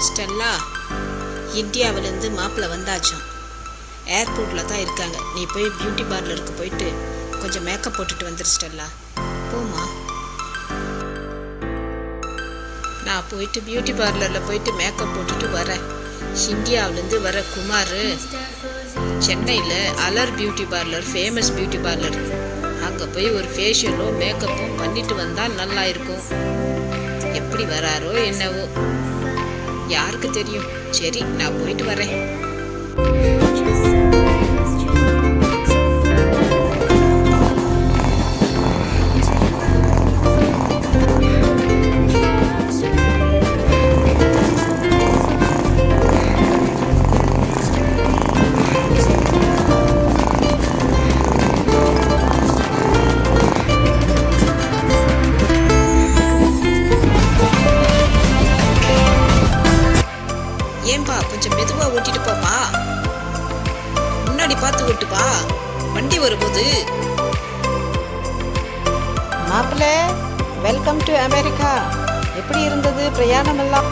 Stella, இந்தியாவிலேருந்து மாப்பிள்ளை வந்தாச்சும். ஏர்போர்ட்டில் தான் இருக்காங்க. நீ போய் பியூட்டி பார்லருக்கு போயிட்டு கொஞ்சம் மேக்கப் போட்டுட்டு வந்துரு ஸ்டெல்லா. போமா. நான் போயிட்டு பியூட்டி பார்லரில் போயிட்டு மேக்கப் போட்டுட்டு வரேன். இந்தியாவிலேருந்து வர குமார் சென்னையில் அலர் beauty parlour, famous beauty parlour, அங்கே போய் ஒரு ஃபேஷியலும் மேக்கப்பும் பண்ணிட்டு வந்தால் நல்லா இருக்கும். எப்படி வராரோ என்னவோ, யாருக்கு தெரியும். சரி, நான் போயிட்டு வரேன். ஏன்பா கொஞ்சம் மெதுவா ஓட்டிட்டு போப்பா, முன்னாடி பார்த்து ஓட்டுப்பா, வண்டி வரும்போது. மாப்பிள்ளை, வெல்கம் டு அமெரிக்கா. எப்படி இருந்தது பிரயாணம் எல்லாம்?